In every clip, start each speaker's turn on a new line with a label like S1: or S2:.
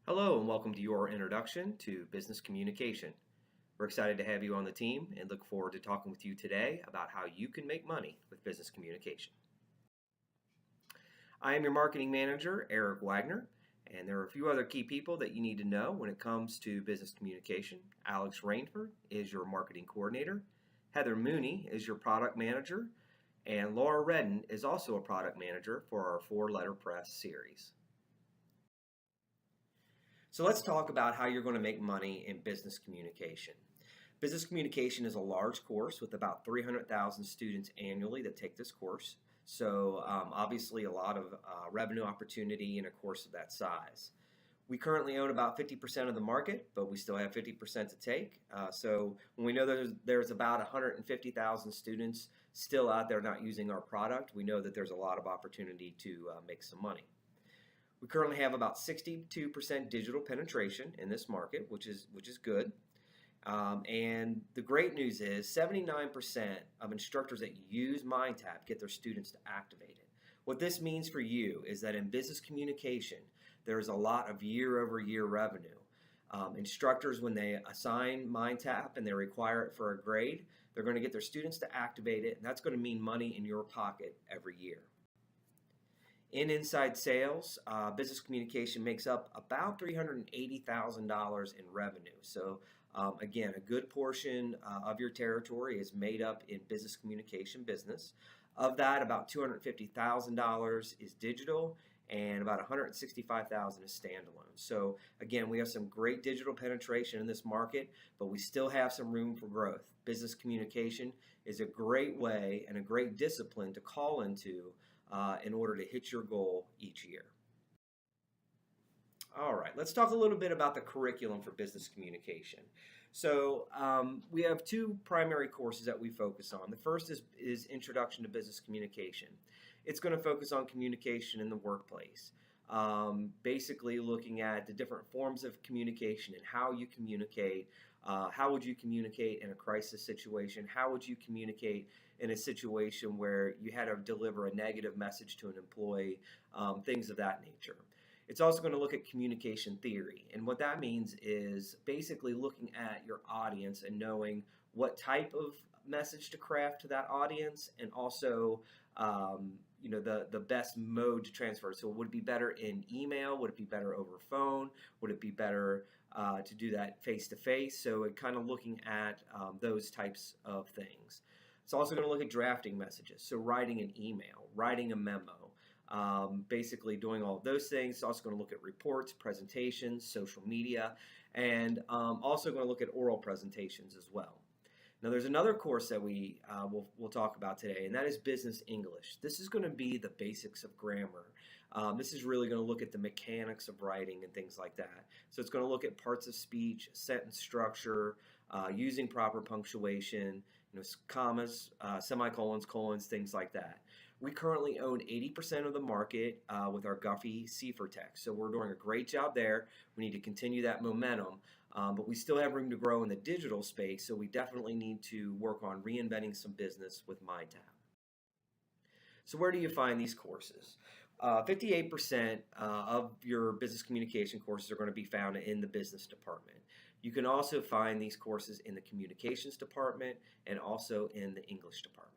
S1: Hello and welcome to your introduction to business communication. We're excited to have you on the team and look forward to talking with you today about how you can make money with business communication. I am your marketing manager, Eric Wagner, and there are a few other key people that you need to know when it comes to business communication. Alex Rainford is your marketing coordinator, Heather Mooney is your product manager, and Laura Redden is also a product manager for our four-letter press series. So let's talk about how you're going to make money in business communication. Business communication is a large course with about 300,000 students annually that take this course. So obviously a lot of revenue opportunity in a course of that size. We currently own about 50% of the market, but we still have 50% to take. So when we know there's about 150,000 students still out there not using our product, we know that there's a lot of opportunity to make some money. We currently have about 62% digital penetration in this market, which is good. And the great news is 79% of instructors that use MindTap get their students to activate it. What this means for you is that in business communication, there's a lot of year-over-year revenue. Instructors, when they assign MindTap and they require it for a grade, they're going to get their students to activate it, and that's going to mean money in your pocket every year. In inside sales, business communication makes up about $380,000 in revenue. So again, a good portion of your territory is made up in business communication business. Of that, about $250,000 is digital and about $165,000 is standalone. So again, we have some great digital penetration in this market, but we still have some room for growth. Business communication is a great way and a great discipline to call into in order to hit your goal each year. All right, let's talk a little bit about the curriculum for business communication. So we have two primary courses that we focus on. The first is Introduction to Business Communication. It's going to focus on communication in the workplace. Basically looking at the different forms of communication and how you communicate. How would you communicate in a crisis situation? How would you communicate in a situation where you had to deliver a negative message to an employee? Things of that nature. It's also going to look at communication theory. And what that means is basically looking at your audience and knowing what type of message to craft to that audience, and also the best mode to transfer. So would it be better in email? Would it be better over phone? Would it be better to do that face to face? So it kind of looking at those types of things. It's also going to look at drafting messages. So writing an email, writing a memo, basically doing all of those things. It's also going to look at reports, presentations, social media, and also going to look at oral presentations as well. Now, there's another course that we'll talk about today, and that is Business English. This is going to be the basics of grammar. This is really going to look at the mechanics of writing and things like that. So it's going to look at parts of speech, sentence structure, using proper punctuation, commas, semicolons, colons, things like that. We currently own 80% of the market with our Guffey Ciphertext. So we're doing a great job there. We need to continue that momentum. But we still have room to grow in the digital space, so we definitely need to work on reinventing some business with MindTap. So where do you find these courses? 58% of your business communication courses are going to be found in the business department. You can also find these courses in the communications department and also in the English department.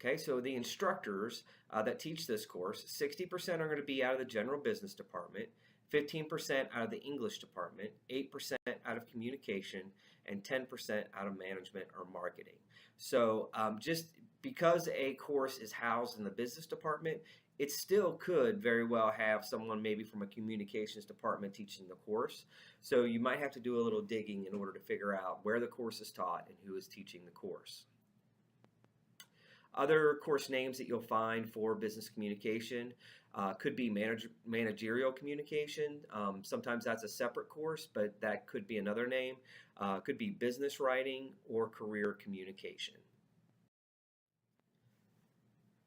S1: Okay, so the instructors that teach this course, 60% are going to be out of the general business department, 15% out of the English department, 8% out of communication, and 10% out of management or marketing. So just because a course is housed in the business department, it still could very well have someone maybe from a communications department teaching the course. So you might have to do a little digging in order to figure out where the course is taught and who is teaching the course. Other course names that you'll find for business communication could be managerial communication. Sometimes that's a separate course, but that could be another name. Could be business writing or career communication.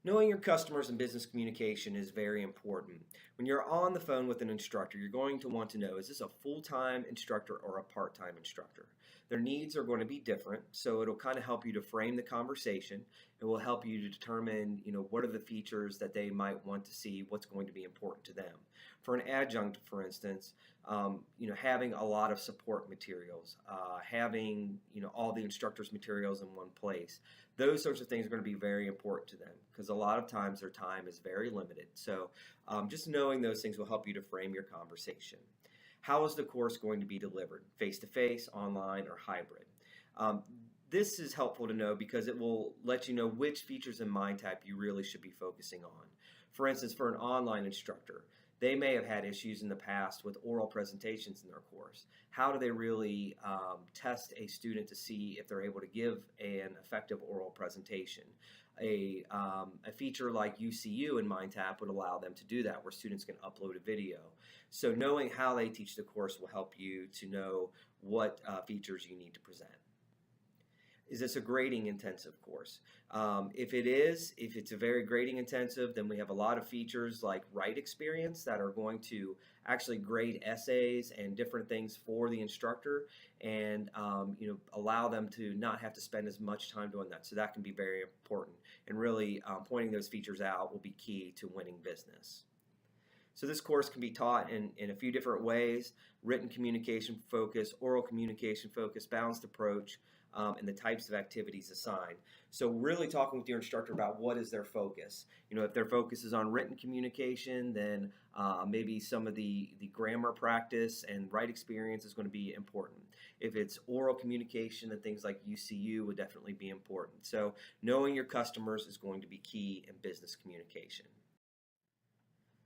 S1: Knowing your customers in business communication is very important. When you're on the phone with an instructor, you're going to want to know, is this a full-time instructor or a part-time instructor? Their needs are going to be different, so it'll kind of help you to frame the conversation. It will help you to determine, what are the features that they might want to see, what's going to be important to them. For an adjunct, for instance, having a lot of support materials, having, all the instructors' materials in one place, those sorts of things are going to be very important to them because a lot of times their time is very limited. So just knowing those things will help you to frame your conversation. How is the course going to be delivered? Face-to-face, online, or hybrid? This is helpful to know because it will let you know which features in MindTap you really should be focusing on. For instance, for an online instructor, they may have had issues in the past with oral presentations in their course. How do they really test a student to see if they're able to give an effective oral presentation? A feature like UCU in MindTap would allow them to do that, where students can upload a video. So knowing how they teach the course will help you to know what features you need to present. Is this a grading intensive course? If it's a very grading intensive, then we have a lot of features like Write Experience that are going to actually grade essays and different things for the instructor and allow them to not have to spend as much time doing that. So that can be very important, and really pointing those features out will be key to winning business. So this course can be taught in a few different ways: written communication focus, oral communication focus, balanced approach, and the types of activities assigned. So really talking with your instructor about what is their focus. If their focus is on written communication, then maybe some of the grammar practice and Write Experience is going to be important. If it's oral communication and things like UCU would definitely be important. So knowing your customers is going to be key in business communication.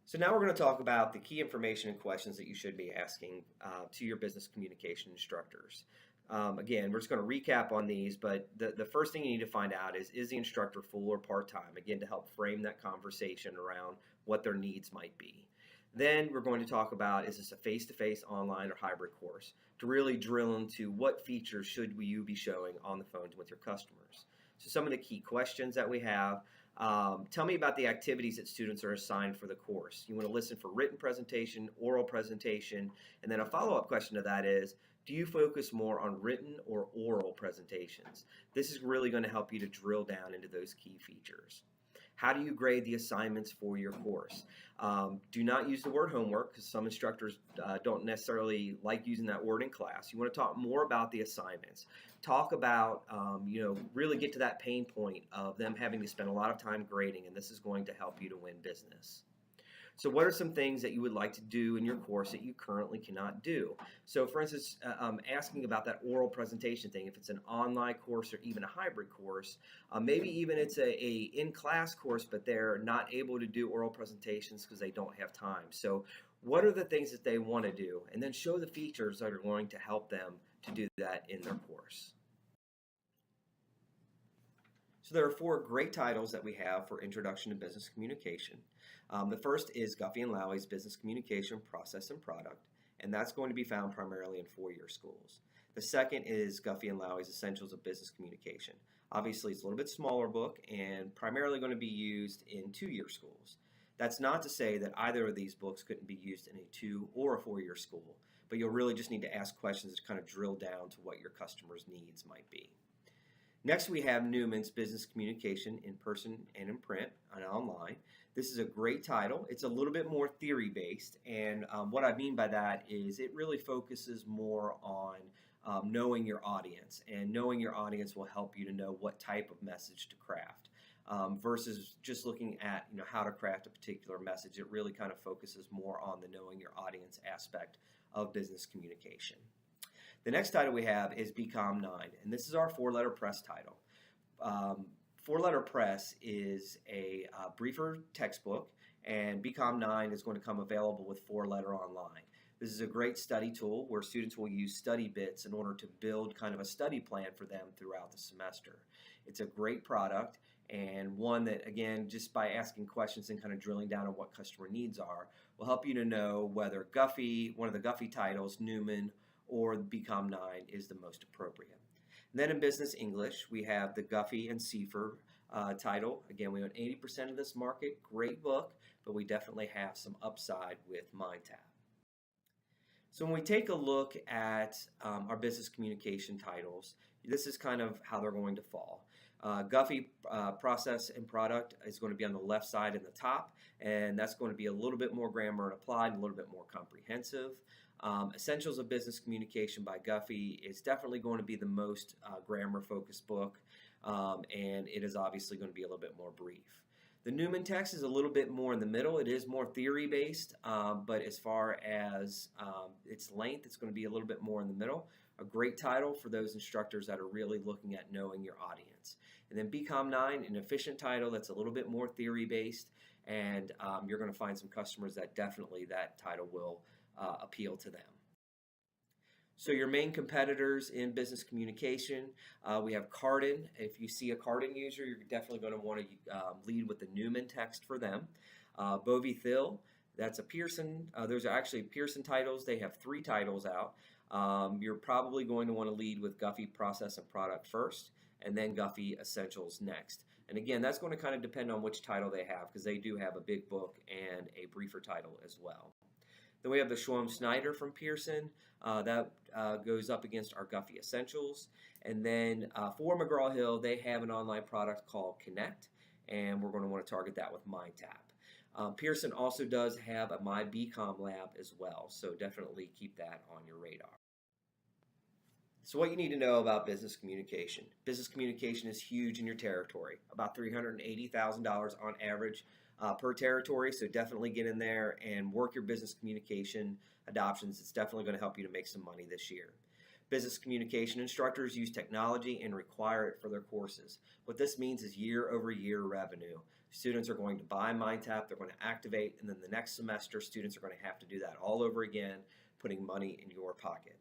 S1: So now we're going to talk about the key information and questions that you should be asking to your business communication instructors. Again, we're just going to recap on these, but the first thing you need to find out is the instructor full or part-time? Again, to help frame that conversation around what their needs might be. Then we're going to talk about, is this a face-to-face, online, or hybrid course? To really drill into what features should you be showing on the phone with your customers. So some of the key questions that we have. Tell me about the activities that students are assigned for the course. You want to listen for written presentation, oral presentation, and then a follow-up question to that is, do you focus more on written or oral presentations? This is really going to help you to drill down into those key features. How do you grade the assignments for your course? Do not use the word homework because some instructors don't necessarily like using that word in class. You want to talk more about the assignments. Talk about, really get to that pain point of them having to spend a lot of time grading, and this is going to help you to win business. So what are some things that you would like to do in your course that you currently cannot do? So for instance, asking about that oral presentation thing, if it's an online course or even a hybrid course, maybe even it's a in-class course, but they're not able to do oral presentations because they don't have time. So what are the things that they want to do? And then show the features that are going to help them to do that in their course. So there are 4 great titles that we have for Introduction to Business Communication. The first is Guffey & Lowey's Business Communication Process and Product, and that's going to be found primarily in 4-year schools. The second is Guffey & Lowey's Essentials of Business Communication. Obviously, it's a little bit smaller book and primarily going to be used in 2-year schools. That's not to say that either of these books couldn't be used in a 2 or a 4-year school, but you'll really just need to ask questions to kind of drill down to what your customers' needs might be. Next, we have Newman's Business Communication in Person and in Print and Online. This is a great title. It's a little bit more theory-based, and what I mean by that is it really focuses more on knowing your audience, and knowing your audience will help you to know what type of message to craft versus just looking at how to craft a particular message. It really kind of focuses more on the knowing your audience aspect of business communication. The next title we have is BCom 9, and this is our 4-letter press title. 4-letter press is a briefer textbook, and BCom 9 is going to come available with 4-letter online. This is a great study tool where students will use study bits in order to build kind of a study plan for them throughout the semester. It's a great product, and one that, again, just by asking questions and kind of drilling down on what customer needs are, will help you to know whether Guffey, one of the Guffey titles, Newman, or BCom 9 is the most appropriate. And then in Business English, we have the Guffey and Seifer title. Again, we own 80% of this market. Great book, but we definitely have some upside with MindTap. So when we take a look at our business communication titles, this is kind of how they're going to fall. Guffey Process and Product is going to be on the left side in the top, and that's going to be a little bit more grammar and applied, and a little bit more comprehensive. Essentials of Business Communication by Guffey is definitely going to be the most grammar-focused book, and it is obviously going to be a little bit more brief. The Newman text is a little bit more in the middle. It is more theory-based, but as far as its length, it's going to be a little bit more in the middle. A great title for those instructors that are really looking at knowing your audience. And then BCom 9, an efficient title that's a little bit more theory-based, and you're going to find some customers that definitely that title will appeal to them. So your main competitors in business communication, we have Carden. If you see a Carden user, you're definitely going to want to lead with the Newman text for them. Bovie Thill, that's a Pearson. Those are actually Pearson titles. They have 3 titles out. You're probably going to want to lead with Guffey Process and Product first, and then Guffey Essentials next. And again, that's going to kind of depend on which title they have, because they do have a big book and a briefer title as well. Then we have the Schwalm Snyder from Pearson. That goes up against our Guffey Essentials. And then for McGraw-Hill, they have an online product called Connect, and we're going to want to target that with MindTap. Pearson also does have a MyBCom lab as well, so definitely keep that on your radar. So what you need to know about business communication. Business communication is huge in your territory, about $380,000 on average per territory, so definitely get in there and work your business communication adoptions. It's definitely going to help you to make some money this year. Business communication instructors use technology and require it for their courses. What this means is year-over-year revenue. Students are going to buy MindTap, they're going to activate, and then the next semester students are going to have to do that all over again, putting money in your pocket.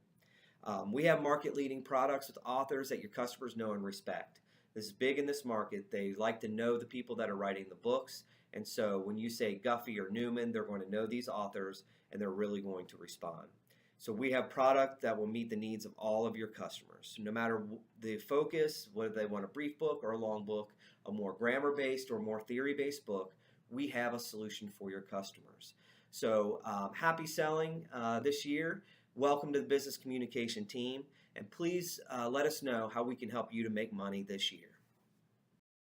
S1: We have market-leading products with authors that your customers know and respect. This is big in this market. They like to know the people that are writing the books, and so when you say Guffey or Newman, they're going to know these authors, and they're really going to respond. So we have product that will meet the needs of all of your customers. No matter the focus, whether they want a brief book or a long book, a more grammar-based or more theory-based book, we have a solution for your customers. So happy selling this year. Welcome to the business communication team, and please let us know how we can help you to make money this year.